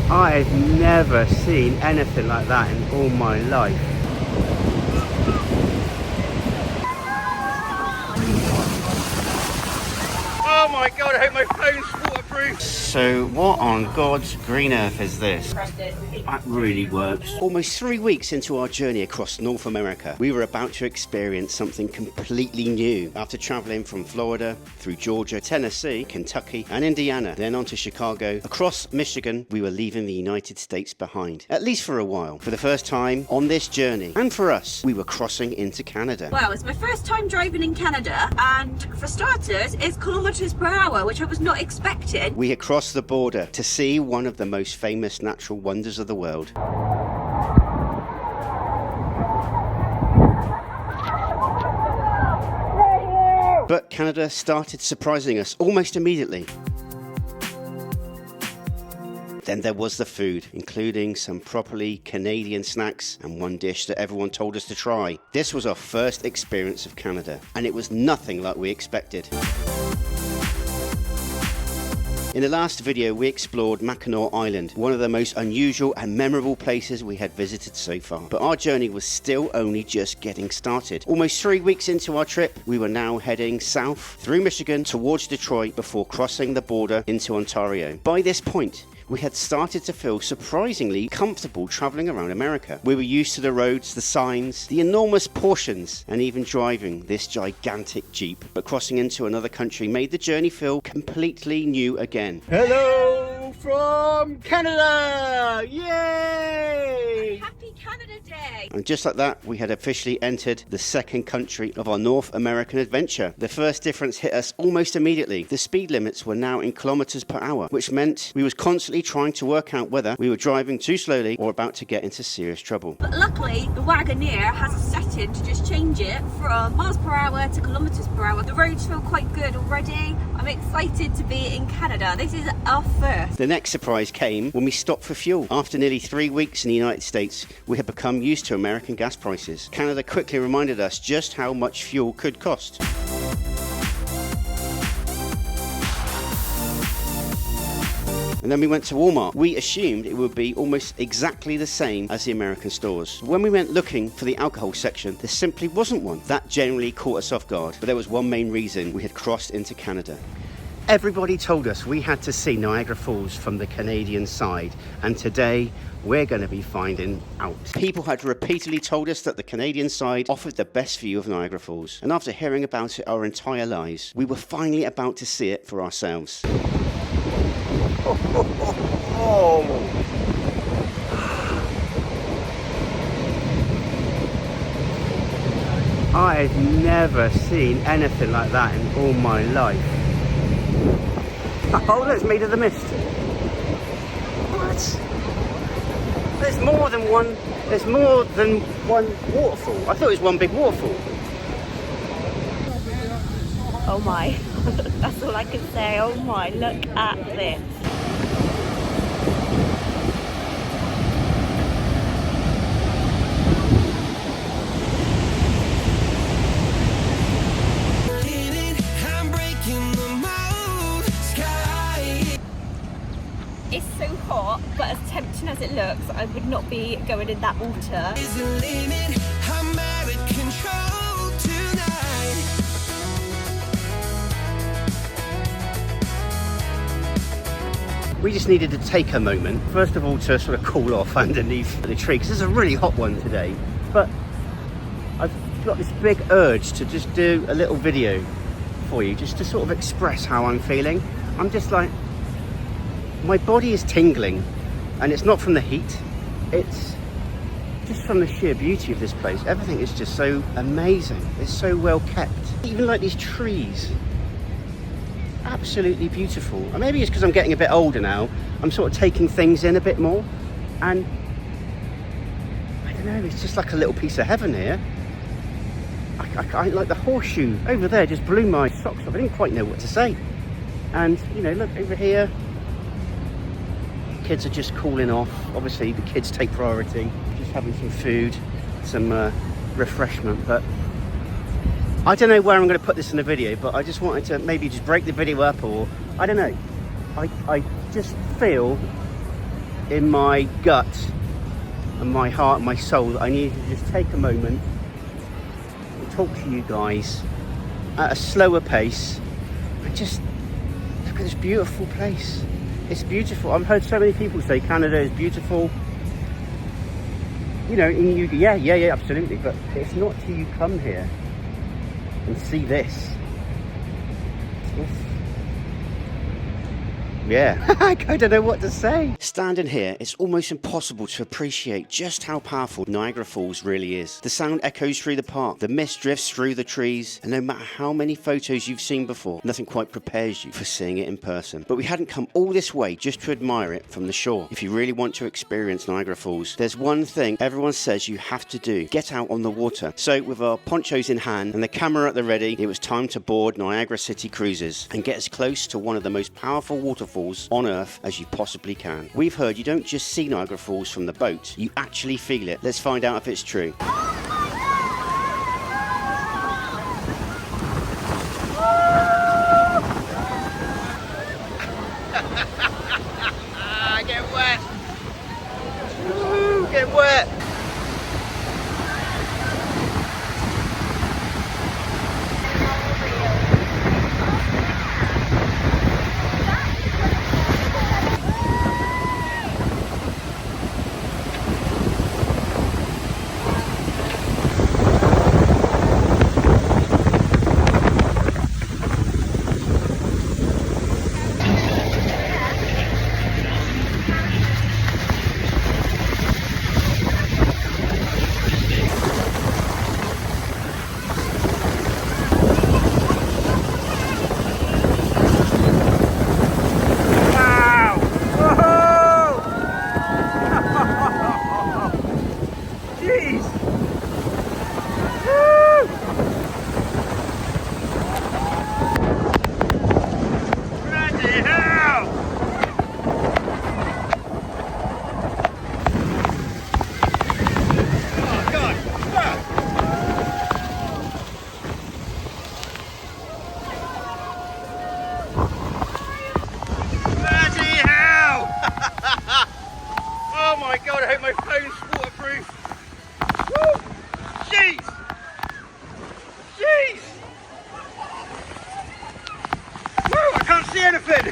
I've never seen anything like that in all my life. Oh my god, I hope my phone's waterproof. So what on God's green earth is this? That really works. Almost 3 weeks into our journey across North America, we were about to experience something completely new. After traveling from Florida, through Georgia, Tennessee, Kentucky and Indiana, then on to Chicago, across Michigan, we were leaving the United States behind, at least for a while. For the first time on this journey, and for us, we were crossing into Canada. Well, it's my first time driving in Canada, and for starters, it's kilometres per hour, which I was not expecting. We had crossed the border to see one of the most famous natural wonders of the world. But Canada started surprising us almost immediately. Then there was the food, including some properly Canadian snacks and one dish that everyone told us to try. This was our first experience of Canada, and it was nothing like we expected. In the last video, we explored Mackinac Island, one of the most unusual and memorable places we had visited so far. But our journey was still only just getting started. Almost 3 weeks into our trip, we were now heading south through Michigan towards Detroit before crossing the border into Ontario. By this point, we had started to feel surprisingly comfortable travelling around America. We were used to the roads, the signs, the enormous portions, and even driving this gigantic Jeep. But crossing into another country made the journey feel completely new again. Hello from Canada! Yay! Happy Canada Day! And just like that, we had officially entered the second country of our North American adventure. The first difference hit us almost immediately. The speed limits were now in kilometres per hour, which meant we was constantly trying to work out whether we were driving too slowly or about to get into serious trouble. But luckily, the Wagoneer has a setting to just change it from miles per hour to kilometres per hour. The roads feel quite good already. I'm excited to be in Canada. This is our first. The next surprise came when we stopped for fuel. After nearly 3 weeks in the United States, we had become used to American gas prices. Canada quickly reminded us just how much fuel could cost. And then we went to Walmart. We assumed it would be almost exactly the same as the American stores. When we went looking for the alcohol section, there simply wasn't one. That generally caught us off guard, but there was one main reason we had crossed into Canada. Everybody told us we had to see Niagara Falls from the Canadian side, and today we're going to be finding out. People had repeatedly told us that the Canadian side offered the best view of Niagara Falls, and after hearing about it our entire lives, we were finally about to see it for ourselves. I've never seen anything like that in all my life. Oh, that's made of the mist. What? There's more than one waterfall. I thought it was one big waterfall. Oh my, that's all I can say. Oh my, look at this. It's so hot, but as tempting as it looks, I would not be going in that water. We just needed to take a moment, first of all, to sort of cool off underneath the tree, because it's a really hot one today. But I've got this big urge to just do a little video for you, just to sort of express how I'm feeling. I'm just like, my body is tingling, and it's not from the heat, it's just from the sheer beauty of this place. Everything is just so amazing. It's so well kept. Even like these trees, absolutely beautiful. And maybe it's because I'm getting a bit older now, I'm sort of taking things in a bit more, and I don't know, it's just like a little piece of heaven here. I like the horseshoe over there just blew my socks off. I didn't quite know what to say. And you know, look over here, kids are just cooling off. Obviously the kids take priority, just having some food, some refreshment. But I don't know where I'm going to put this in the video, but I just wanted to maybe just break the video up, or I don't know, I just feel in my gut and my heart and my soul, I needed to just take a moment and talk to you guys at a slower pace and just look at this beautiful place. It's beautiful. I've heard so many people say Canada is beautiful. You know, yeah, absolutely. But it's not till you come here and see this. Yeah, I don't know what to say. Standing here, it's almost impossible to appreciate just how powerful Niagara Falls really is. The sound echoes through the park, the mist drifts through the trees, and no matter how many photos you've seen before, nothing quite prepares you for seeing it in person. But we hadn't come all this way just to admire it from the shore. If you really want to experience Niagara Falls, there's one thing everyone says you have to do: get out on the water. So with our ponchos in hand and the camera at the ready, it was time to board Niagara City Cruises and get as close to one of the most powerful waterfalls on earth as you possibly can. We've heard you don't just see Niagara Falls from the boat, you actually feel it. Let's find out if it's true. Get wet! Woo, get wet! God, I hope my phone's waterproof. Woo! Jeez! Jeez! Woo! I can't see anything!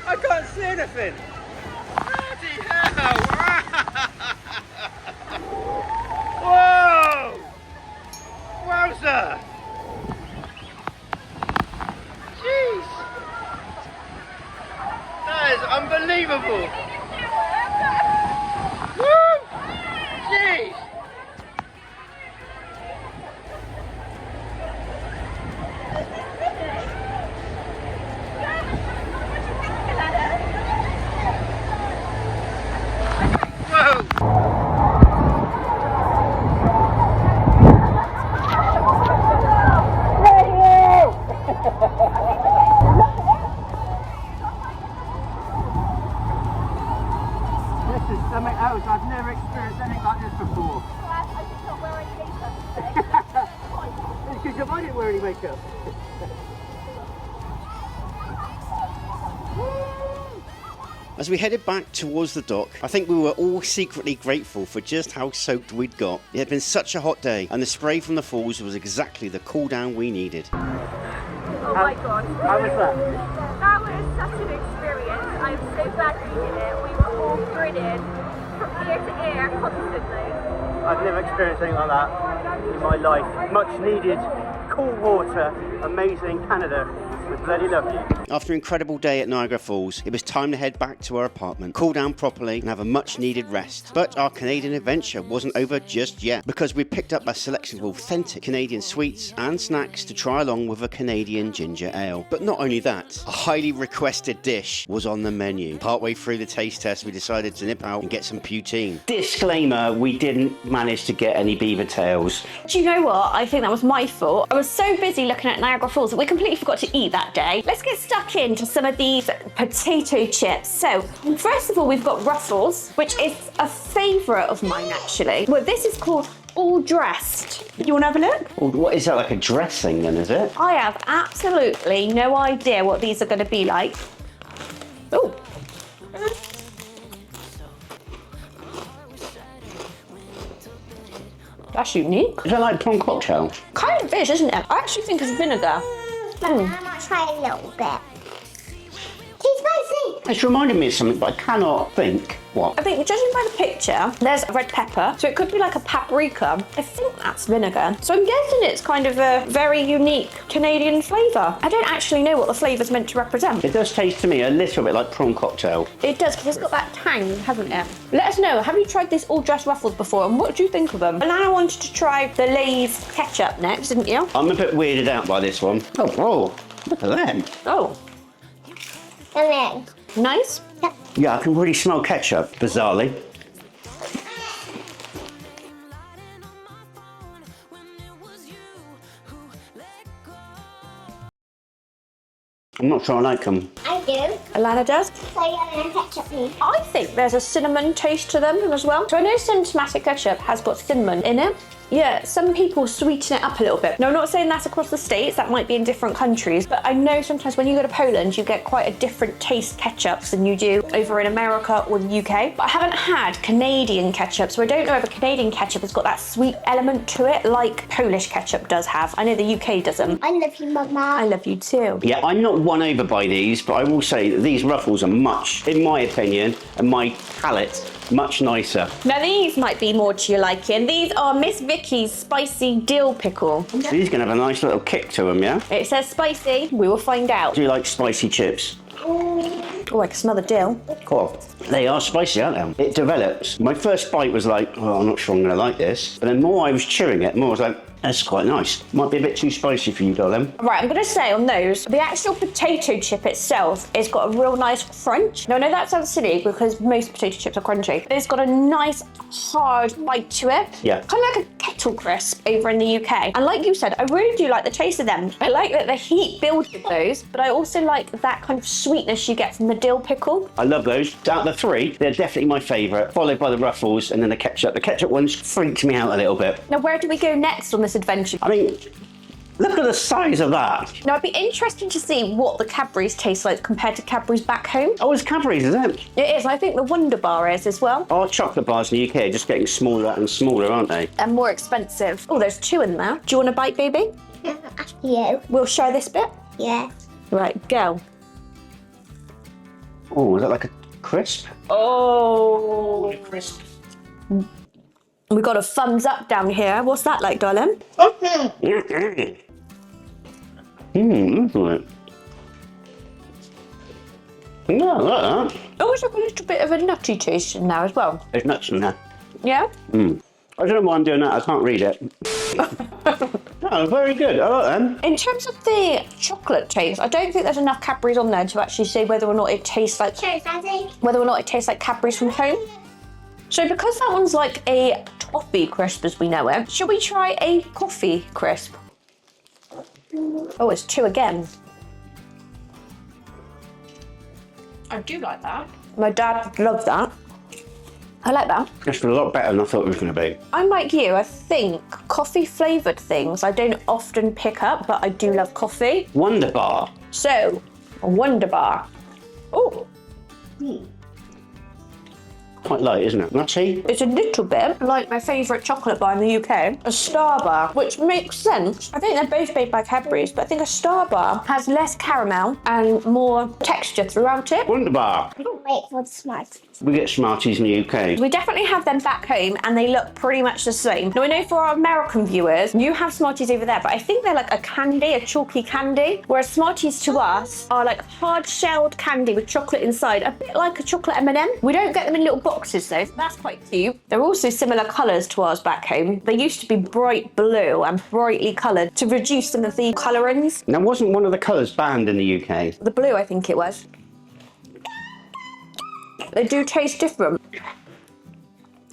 I can't see anything! Bloody hell! Whoa! Wowza! Jeez! That is unbelievable! Woo! Jeez! Something else. I've never experienced anything like this before. I did not wear any makeup today. It's because I didn't wear any makeup. As we headed back towards the dock, I think we were all secretly grateful for just how soaked we'd got. It had been such a hot day, and the spray from the falls was exactly the cool down we needed. Oh my god. How was that? That was such an experience. I'm so glad we did it. We were all grinning from ear to ear constantly. I've never experienced anything like that in my life. Much needed cool water, amazing Canada. We bloody love you. After an incredible day at Niagara Falls, it was time to head back to our apartment, cool down properly and have a much needed rest. But our Canadian adventure wasn't over just yet, because we picked up a selection of authentic Canadian sweets and snacks to try along with a Canadian ginger ale. But not only that, a highly requested dish was on the menu. Partway through the taste test, we decided to nip out and get some poutine. Disclaimer, we didn't manage to get any beaver tails. Do you know what? I think that was my fault. I was so busy looking at Niagara Falls that we completely forgot to eat that day. Let's get stuck into some of these potato chips. So, first of all, we've got Russell's, which is a favourite of mine, actually. Well, this is called All Dressed. You want to have a look? What is that, like a dressing then, is it? I have absolutely no idea what these are going to be like. Oh. That's unique. Is that like prawn cocktail? Kind of is, isn't it? I actually think it's vinegar. I might try a little bit. Too spicy. It's reminding me of something, but I cannot think what. I think judging by the picture, there's a red pepper, so it could be like a paprika. I think that's vinegar. So I'm guessing it's kind of a very unique Canadian flavour. I don't actually know what the flavour's meant to represent. It does taste to me a little bit like prawn cocktail. It does, because it's got that tang, hasn't it? Let us know, have you tried this all dressed ruffles before, and what do you think of them? And I wanted to try the Lay's ketchup next, didn't you? I'm a bit weirded out by this one. Oh, whoa, look at them. Oh, And then. nice. Yeah, I can really smell ketchup, bizarrely. I'm not sure I like them. I do. Alana does. So you're going to ketchup me. I think there's a cinnamon taste to them as well. So I know some tomato ketchup has got cinnamon in it. Yeah, some people sweeten it up a little bit. Now, I'm not saying that's across the States, that might be in different countries, but I know sometimes when you go to Poland, you get quite a different taste ketchups than you do over in America or the UK. But I haven't had Canadian ketchup, so I don't know if a Canadian ketchup has got that sweet element to it like Polish ketchup does have. I know the UK doesn't. I love you, Mama. I love you too. Yeah, I'm not won over by these, but I will say that these ruffles are much, in my opinion, and my palate, much nicer. Now these might be more to your liking. These are Miss Vicky's spicy dill pickle. These are going to have a nice little kick to them, yeah? It says spicy, we will find out. Do you like spicy chips? Oh, I can smell the dill. Cool. They are spicy, aren't they? It develops. My first bite was like, oh, I'm not sure I'm going to like this. But then more I was chewing it, more I was like, that's quite nice. Might be a bit too spicy for you, darling. Right, I'm going to say on those, the actual potato chip itself has got a real nice crunch. Now, I know that sounds silly because most potato chips are crunchy, but it's got a nice hard bite to it. Yeah. Kind of like a kettle crisp over in the UK. And like you said, I really do like the taste of them. I like that the heat builds with those, but I also like that kind of sweetness you get from the dill pickle. I love those. Out of the three, they're definitely my favourite, followed by the ruffles and then the ketchup. The ketchup ones freaked me out a little bit. Now, where do we go next on this adventure? I mean, look at the size of that. Now, I'd be interested to see what the Cadbury's taste like compared to Cadbury's back home. Oh, it's Cadbury's, is it? It is, and I think the Wonder Bar is as well. Our chocolate bars in the UK are just getting smaller and smaller, aren't they? And more expensive. Oh, there's two in there. Do you want a bite, baby? After you. We'll share this bit. Yeah. Right, go. Oh, is that like a crisp? Oh. Crisp. We got a thumbs up down here. What's that like, darling? Mmm, look at it. Yeah, I like that. Oh, it's like a little bit of a nutty taste in there as well. There's nuts in there. Yeah? I don't know why I'm doing that, I can't read it. Oh, very good, I like them. In terms of the chocolate taste, I don't think there's enough Cadbury's on there to actually say whether or not it tastes like Cadbury's from home. So because that one's like a toffee crisp as we know it, should we try a coffee crisp? Oh, it's two again. I do like that. My dad loved that. I like that. That's a lot better than I thought it was going to be. I'm like you, I think coffee flavoured things I don't often pick up, but I do love coffee. Wonder Bar. So, a Wonder Bar. Oh. Quite light, isn't it? Nutty? It's a little bit like my favourite chocolate bar in the UK, a Star Bar, which makes sense. I think they're both made by Cadbury's, but I think a Star Bar has less caramel and more texture throughout it. Wonder Bar. I can't wait for the Smarties. We get Smarties in the UK. We definitely have them back home and they look pretty much the same. Now I know for our American viewers, you have Smarties over there, but I think they're like a candy, a chalky candy, whereas Smarties to us are like hard-shelled candy with chocolate inside, a bit like a chocolate M&M. We don't get them in little boxes though, so that's quite cute. They're also similar colours to ours back home. They used to be bright blue and brightly coloured to reduce some of the colourings. Now, wasn't one of the colours banned in the UK? The blue, I think it was. They do taste different.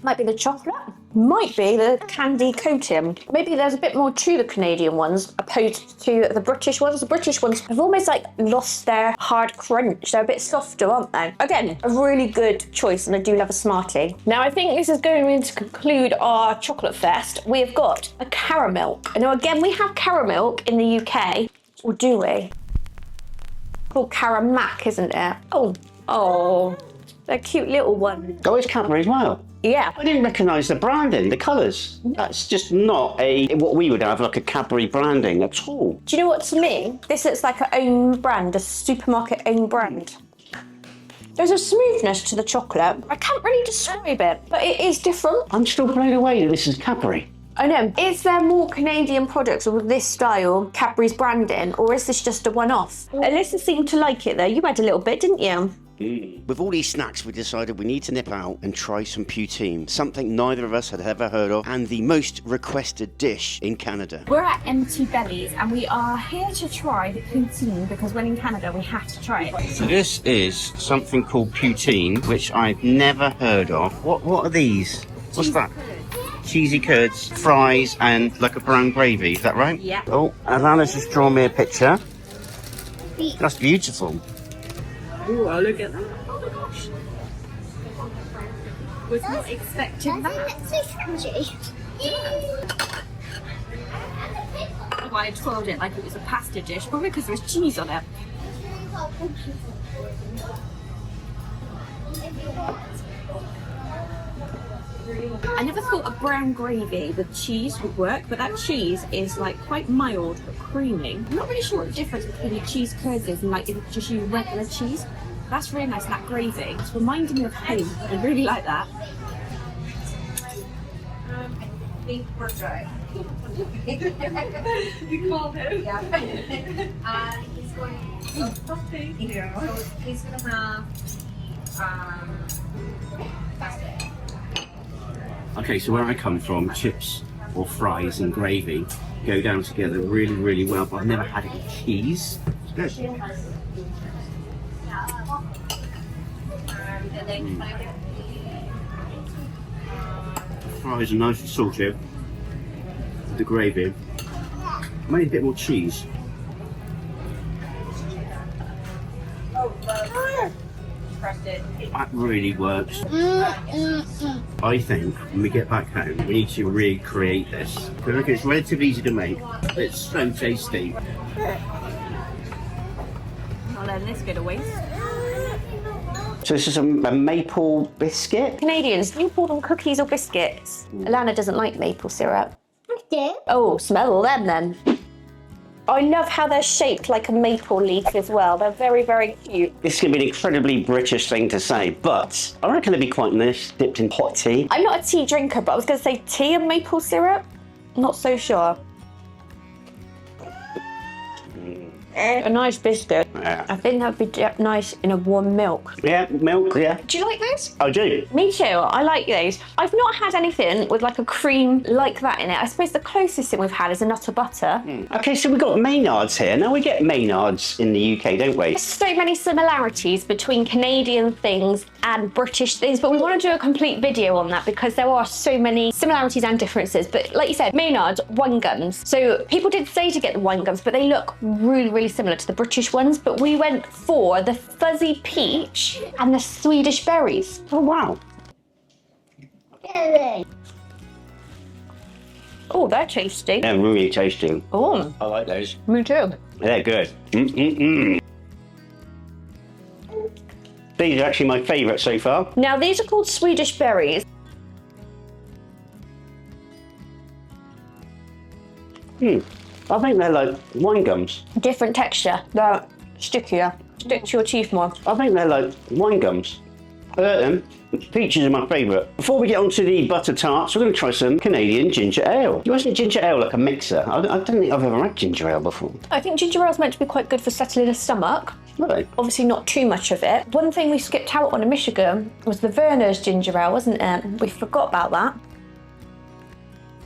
Might be the chocolate, might be the candy coating. Maybe there's a bit more to the Canadian ones opposed to the British ones. The British ones have almost like lost their hard crunch. They're a bit softer, aren't they? Again, a really good choice, and I do love a Smartie. Now I think this is going to conclude our chocolate fest. We have got a caramel. Now again, we have caramel in the UK, or do we? Called Caramac, isn't it? Oh, they're cute little ones. Oh, it's Cadbury as well. Yeah. I didn't recognise the branding, the colours. That's just not what we would have, like a Cadbury branding at all. Do you know what, to me, this looks like an own brand, a supermarket own brand. There's a smoothness to the chocolate. I can't really describe it, but it is different. I'm still blown away that this is Cadbury. I know. Is there more Canadian products with this style, Cadbury's branding, or is this just a one-off? Alyssa seemed to like it though. You had a little bit, didn't you? With all these snacks, we decided we need to nip out and try some poutine, something neither of us had ever heard of, and the most requested dish in Canada. We're at Empty Bellies and we are here to try the poutine because when in Canada we have to try it. So this is something called poutine, which I've never heard of. What are these? What's that? Cheesy curds, fries, and like a brown gravy. Is that right? Yeah. Oh, Alana's just drawn me a picture. That's beautiful. Oh, look at that. Oh my gosh. Was not expecting that. Why I twirled it like it was a pasta dish, probably because there was cheese on it. I never thought a brown gravy with cheese would work, but that cheese is like quite mild but creamy. I'm not really sure what the difference between the cheese curds is and like if it's just use regular cheese. That's really nice, and that gravy. It's reminding me of home. I really like that. I think we're good. You called him? Yeah. He's going to he's going to have pasta. Okay, so where I come from, chips or fries and gravy go down together really, really well, but I've never had it with cheese. It's good. Fries are nice and salty. The gravy, maybe a bit more cheese. That really works. I think when we get back home, we need to recreate this. I think it's relatively easy to make. It's so tasty. Not letting this go to waste. So this is a maple biscuit? Canadians, do you call them cookies or biscuits? Alana doesn't like maple syrup. I do. Oh, smell all them then. I love how they're shaped like a maple leaf as well. They're very, very cute. This is going to be an incredibly British thing to say, but I reckon it'd be quite nice dipped in hot tea. I'm not a tea drinker, but I was going to say tea and maple syrup. Not so sure. A nice biscuit. Yeah. I think that'd be nice in a warm milk. Yeah, milk, yeah. Do you like this? I do. Me too. I like these. I've not had anything with like a cream like that in it. I suppose the closest thing we've had is a nut or butter. Okay, so we've got Maynards here. Now we get Maynards in the UK, don't we? There's so many similarities between Canadian things and British things, but we want to do a complete video on that because there are so many similarities and differences. But like you said, Maynards, wine gums. So people did say to get the wine gums, but they look really, really similar to the British ones. But we went for the fuzzy peach and the Swedish berries. Oh, wow. Oh, they're tasty. They're really tasty. Oh, I like those. me too. They're good. Mm-mm-mm. These are actually my favourite so far. Now, these are called Swedish berries. I think they're like wine gums. Different texture. They're stickier. Stick to your teeth more. I think they're like wine gums. I like them. Peaches are my favourite. Before we get onto the butter tarts, we're going to try some Canadian ginger ale. You wasn't ginger ale like a mixer? I don't think I've ever had ginger ale before. I think ginger ale is meant to be quite good for settling a stomach. Really? Obviously not too much of it. One thing we skipped out on in Michigan was the Werner's ginger ale, wasn't it? We forgot about that.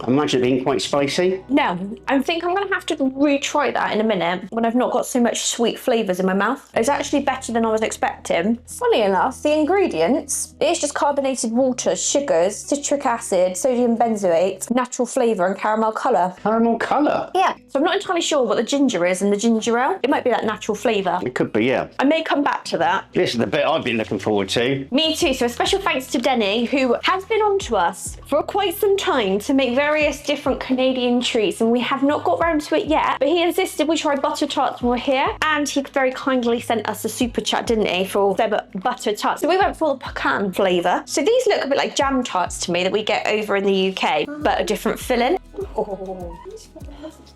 I imagine it being quite spicy. No, I think I'm going to have to retry that in a minute when I've not got so much sweet flavours in my mouth. It's actually better than I was expecting. Funny enough, the ingredients, it's just carbonated water, sugars, citric acid, sodium benzoate, natural flavour and caramel colour. Caramel colour? Yeah, so I'm not entirely sure what the ginger is in the ginger ale. It might be that natural flavour. It could be, yeah. I may come back to that. This is the bit I've been looking forward to. Me too, so a special thanks to Denny, who has been on to us for quite some time to make very various different Canadian treats, and we have not got round to it yet, but he insisted we try butter tarts when we're here, and he very kindly sent us a super chat, didn't he, for their butter tarts. So we went for the pecan flavour. So these look a bit like jam tarts to me that we get over in the UK, but a different filling. Oh.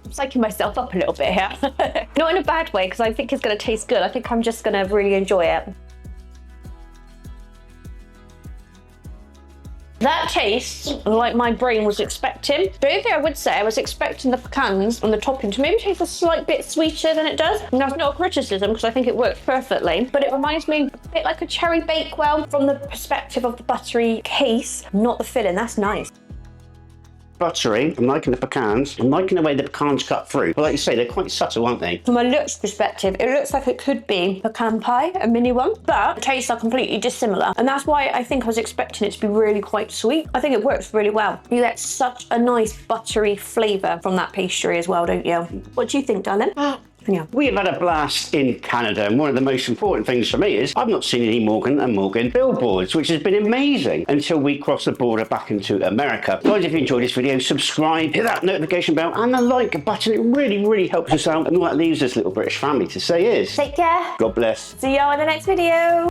I'm psyching myself up a little bit here. Not in a bad way, because I think it's going to taste good. I think I'm just going to really enjoy it. That tastes like my brain was expecting. The only thing I would say, I was expecting the pecans on the topping to maybe taste a slight bit sweeter than it does. And that's not a criticism, because I think it works perfectly. But it reminds me a bit like a cherry bakewell from the perspective of the buttery case, not the filling. That's nice. Buttery. I'm liking the pecans. I'm liking the way the pecans cut through. But like you say, they're quite subtle, aren't they? From a looks perspective, it looks like it could be pecan pie, a mini one, but the tastes are completely dissimilar. And that's why I think I was expecting it to be really quite sweet. I think it works really well. You get such a nice buttery flavour from that pastry as well, don't you? What do you think, darling? Yeah. We have had a blast in Canada, and one of the most important things for me is I've not seen any Morgan & Morgan billboards, which has been amazing until we cross the border back into America. Guys, if you enjoyed this video, subscribe, hit that notification bell and the like button. It really, really helps us out, and all that leaves this little British family to say is... Take care. God bless. See you in the next video.